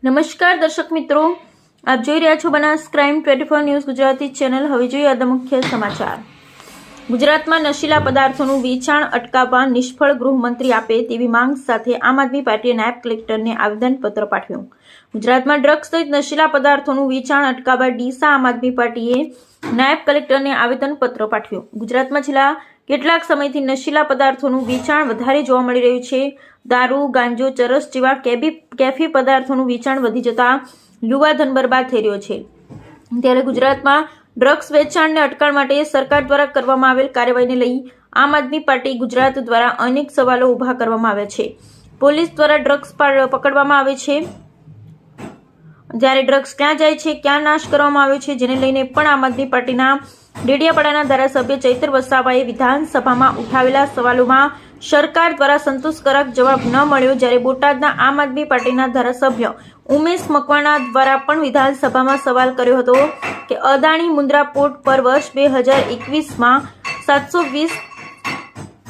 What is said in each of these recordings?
નમસ્કાર દર્શક મિત્રો, આપ જોઈ રહ્યા છો Banas crime 24 news Gujarati channel. હવે જોઈએ આજના મુખ્ય સમાચાર। ગુજરાતમાં નશીલા પદાર્થોનું વેચાણ અટકાવવા નિષ્ફળ ગૃહમંત્રી આપે તેવી માંગ સાથે આમ આદમી પાર્ટીએ નાયબ કલેક્ટરને આવેદનપત્ર પાઠવ્યું। ગુજરાતમાં ડ્રગ્સ સહિત નશીલા પદાર્થોનું વેચાણ અટકાવવા ડીસા આમ આદમી પાર્ટીએ નાયબ કલેક્ટરને આવેદનપત્ર પાઠવ્યું। ગુજરાતમાં છેલ્લા કેટલાક સમયથી નશીલા પદાર્થોનું વેચાણ વધારે જોવા મળી રહ્યું છે। દારૂ, ગાંજો, ચરસ જેવા કેફી પદાર્થોનું વેચાણ વધી જતા યુવાધન બરબાદ થઈ રહ્યો છે। ત્યારે ગુજરાતમાં ડ્રગ્સ વેચાણને અટકાવ માટે સરકાર દ્વારા કરવામાં આવેલ કાર્યવાહીને લઈ આમ આદમી પાર્ટી ગુજરાત દ્વારા અનેક સવાલો ઉભા કરવામાં આવ્યા છે। પોલીસ દ્વારા ડ્રગ્સ પકડવામાં આવે છે, જ્યારે ડ્રગ્સ ક્યાં જાય છે, ક્યાં નાશ કરવામાં આવ્યો છે, જેને લઈને પણ આમ આદમી પાર્ટીના ડેડિયાપાડાના ધારાસભ્ય ચૈતર વસાવાએ વિધાનસભામાં ઉઠાવેલા સવાલોમાં સરકાર દ્વારા સંતોષકારક જવાબ ન મળ્યો। જ્યારે બોટાદના આમ આદમી પાર્ટીના ધારાસભ્ય ઉમેશ મકવાણા દ્વારા પણ વિધાનસભામાં સવાલ કર્યો હતો કે અદાણી મુન્દ્રા પોર્ટ પર વર્ષ 2021માં 720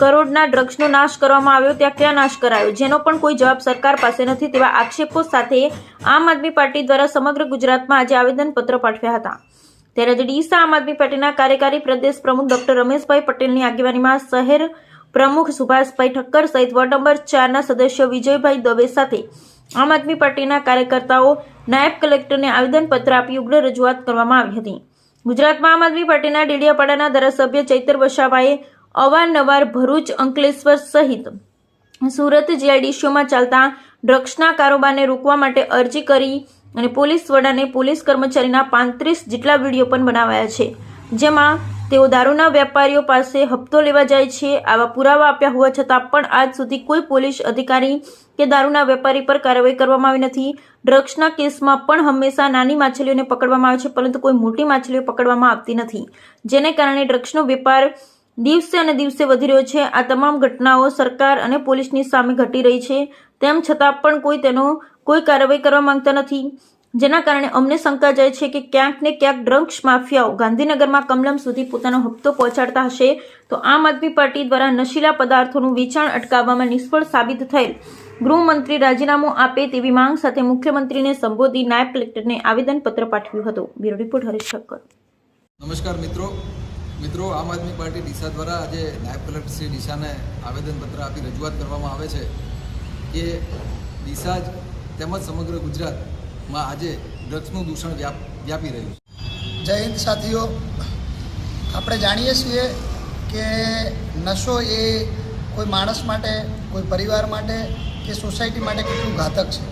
કરોડના ડ્રગ્સનો નાશ કરવામાં આવ્યો, ત્યાં ક્યાં નાશ કરાયો, જેનો પણ કોઈ જવાબ સરકાર પાસે નથી। તેવા આક્ષેપો સાથે આમ આદમી પાર્ટી દ્વારા સમગ્ર ગુજરાતમાં આજે આવેદનપત્ર પાઠવ્યા હતા। ત્યારે આજે ડીસા આમ આદમી પાર્ટીના કાર્યકારી પ્રદેશ પ્રમુખ ડોક્ટર રમેશભાઈ પટેલની આગેવાનીમાં શહેર પ્રમુખ સુભાષભાઈ ઠક્કર સહિત વોર્ડ નંબર 4ના સદસ્ય વિજયભાઈ દવે સાથે આમ આદમી પાર્ટીના કાર્યકર્તાઓ નાયબ કલેક્ટરને આવેદનપત્ર આપી ઉગ્ર રજૂઆત કરવામાં આવી હતી। ગુજરાતમાં આમ આદમી પાર્ટીના ડેડિયાપાડાના ધારાસભ્ય ચૈતર વસાવાએ અવારનવાર ભરૂચ, અંકલેશ્વર સહિત સુરત જીઆઈડીસીઓમાં ચાલતા ડ્રગ્સના કારોબારને રોકવા માટે અરજી કરી અને પોલીસ વડાને પોલીસ કર્મચારીના 35 જેટલા વિડીયો પણ બનાવાયા છે, જેમાં તેઓ દારૂના વેપારીઓ પાસે હપ્તો લેવા જાય છે। આવા પુરાવા આપ્યા હોવા છતાં પણ આજ સુધી કોઈ પોલીસ અધિકારી કે દારૂના વેપારી પર કાર્યવાહી કરવામાં આવી નથી। ડ્રગ્સના કેસમાં પણ હંમેશા નાની માછલીઓને પકડવામાં આવે છે, પરંતુ કોઈ મોટી માછલીઓ પકડવામાં આવતી નથી, જેને કારણે ડ્રગ્સનો વેપાર દિવસે અને દિવસે વધી રહ્યો છે। આ તમામ ઘટનાઓ સરકાર અને પોલીસની સામે ઘટી રહી છે, તેમ છતાં પણ કોઈ કાર્યવાહી કરવા માંગતા નથી, જેના કારણે અમને શંકા જાય છે કે ક્યાંક ને ક્યાંક ડ્રગ્સ માફિયાઓ ગાંધીનગરમાં કમલમ સુધી પોતાનો હપ્તો પહોંચાડતા હશે તો આમ આદમી પાર્ટી દ્વારા નશીલા પદાર્થોનું વેચાણ અટકાવવામાં નિષ્ફળ સાબિત થયેલ ગૃહમંત્રી રાજીનામું આપે તેવી માંગ સાથે મુખ્યમંત્રીને સંબોધી નાયબ કલેક્ટરને આવેદનપત્ર પાઠવ્યું હતું। Bureau report Haresh Thakkar. નમસ્કાર મિત્રો, આમ આદમી પાર્ટી ડીસા દ્વારા આજે નાયબ કલેક્ટર શ્રી ડીસાને આવેદનપત્ર આપી રજૂઆત કરવામાં આવે છે કે ડીસા તેમજ સમગ્ર ગુજરાતમાં આજે ડ્રગ્સનું દૂષણ વ્યાપી રહ્યું છે। જય હિન્દ સાથીઓ, આપણે જાણીએ છીએ કે નશો એ કોઈ માણસ માટે, કોઈ પરિવાર માટે કે સોસાયટી માટે કેટલું ઘાતક છે।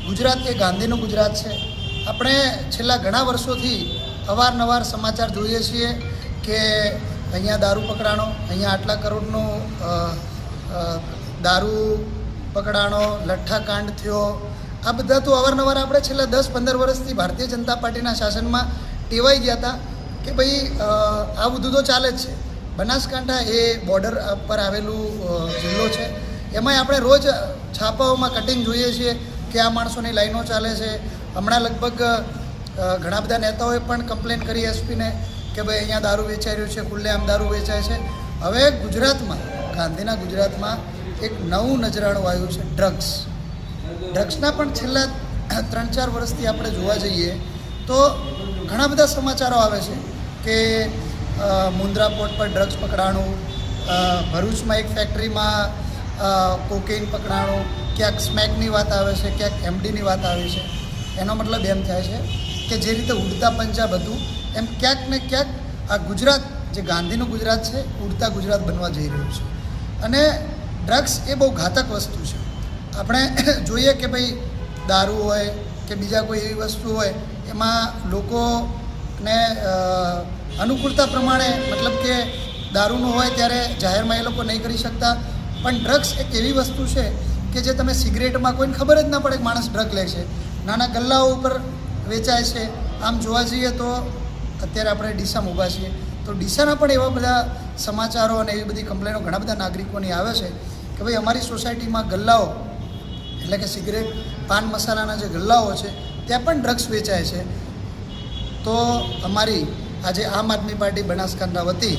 ગુજરાત એ ગાંધીનું ગુજરાત છે। આપણે છેલ્લા ઘણા વર્ષોથી અવારનવાર સમાચાર જોઈએ છીએ કે અહીંયા દારૂ પકડાણો, અહીંયા આટલા કરોડનો દારૂ પકડાણો, લઠ્ઠાકાંડ થયો। આ બધા તો અવારનવાર આપણે છેલ્લા 10-15 વર્ષથી ભારતીય જનતા પાર્ટીના શાસનમાં ટેવાઈ ગયા હતા કે ભાઈ આ બધું તો ચાલે જ છે। બનાસકાંઠા એ બોર્ડર પર આવેલું જિલ્લો છે, એમાંય આપણે રોજ છાપાઓમાં કટિંગ જોઈએ છીએ કે આ માણસોની લાઈનો ચાલે છે। હમણાં લગભગ ઘણા બધા નેતાઓએ પણ કમ્પ્લેન કરી એસપીને કે ભાઈ અહીંયા દારૂ વેચાઈ રહ્યું છે, ખુલ્લેઆમ દારૂ વેચાય છે। હવે ગુજરાતમાં, ગાંધીના ગુજરાતમાં એક નવું નજરાણું આવ્યું છે ડ્રગ્સના પણ છેલ્લા 3-4 વર્ષથી આપણે જોવા જઈએ તો ઘણા બધા સમાચારો આવે છે કે મુન્દ્રા પોર્ટ પર ડ્રગ્સ પકડાણું, ભરૂચમાં એક ફેક્ટરીમાં કોકેઇન પકડાણું, ક્યાંક સ્મેકની વાત આવે છે, ક્યાંક એમડીની વાત આવે છે। એનો મતલબ એમ થાય છે કે જે રીતે ઉડતા પંજાબ હતું એમ ક્યાંક ને ક્યાંક આ ગુજરાત, જે ગાંધીનું ગુજરાત છે, ઉડતા ગુજરાત બનવા જઈ રહ્યું છે। અને ડ્રગ્સ એ બહુ ઘાતક વસ્તુ છે। આપણે જોઈએ કે ભાઈ દારૂ હોય કે બીજા કોઈ એવી વસ્તુ હોય, એમાં લોકોને અનુકૂળતા પ્રમાણે, મતલબ કે દારૂનું હોય ત્યારે જાહેરમાં એ લોકો નહીં કરી શકતા, પણ ડ્રગ્સ એક એવી વસ્તુ છે કે જે તમે સિગરેટમાં કોઈને ખબર જ ના પડે કે માણસ ડ્રગ લે છે, નાના ગલ્લાઓ ઉપર વેચાય છે। આમ જોવા જઈએ તો અત્યારે આપણે ડીસામાં ઊભા છીએ તો ડીસાના પણ એવા બધા સમાચારો અને એવી બધી કમ્પ્લેનો ઘણા બધા નાગરિકોની આવે છે કે ભાઈ અમારી સોસાયટીમાં ગલ્લાઓ, એટલે કે સિગરેટ, પાન મસાલાના જે ગલ્લાઓ છે ત્યાં પણ ડ્રગ્સ વેચાય છે। તો અમારી આજે આમ આદમી પાર્ટી બનાસકાંઠા વતી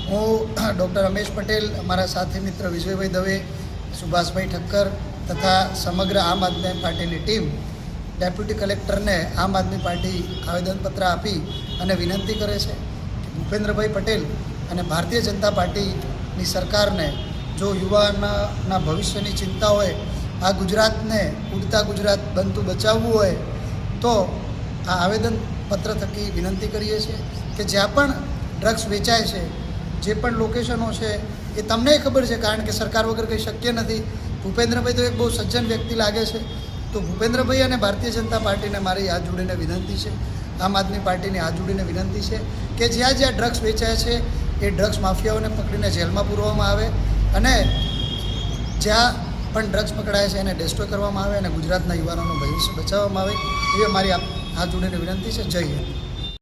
હું ડૉક્ટર રમેશ પટેલ, અમારા સાથી મિત્ર વિજયભાઈ દવે, સુભાષભાઈ ઠક્કર તથા સમગ્ર આમ આદમી પાર્ટીની ટીમ ડેપ્યુટી કલેક્ટરને આમ આદમી પાર્ટી આવેદનપત્ર આપી અને વિનંતી કરે છે કે ભૂપેન્દ્રભાઈ પટેલ અને ભારતીય જનતા પાર્ટીની સરકારને જો યુવાનના ભવિષ્યની ચિંતા હોય, આ ગુજરાતને ઉડતા ગુજરાત બનતું બચાવવું હોય તો આ આવેદનપત્ર થકી વિનંતી કરીએ છીએ કે જ્યાં પણ ડ્રગ્સ વેચાય છે, જે પણ લોકેશનો છે એ તમને ખબર છે, કારણ કે સરકાર વગર કંઈ શક્ય નથી. ભૂપેન્દ્રભાઈ તો એક બહુ સજ્જન વ્યક્તિ લાગે છે, તો ભૂપેન્દ્રભાઈ અને ભારતીય જનતા પાર્ટીને મારી હાથ જોડીને વિનંતી છે, આમ આદમી પાર્ટીની હાથ જોડીને વિનંતી છે કે જ્યાં જ્યાં ડ્રગ્સ વેચાય છે એ ડ્રગ્સ માફિયાઓને પકડીને જેલમાં પૂરવામાં આવે અને જ્યાં પણ ડ્રગ્સ પકડાય છે એને ડેસ્ટ્રોય કરવામાં આવે અને ગુજરાતના યુવાનોનું ભવિષ્ય બચાવવામાં આવે. એ મારી હાથ જોડીને વિનંતી છે. જય હિન્દ.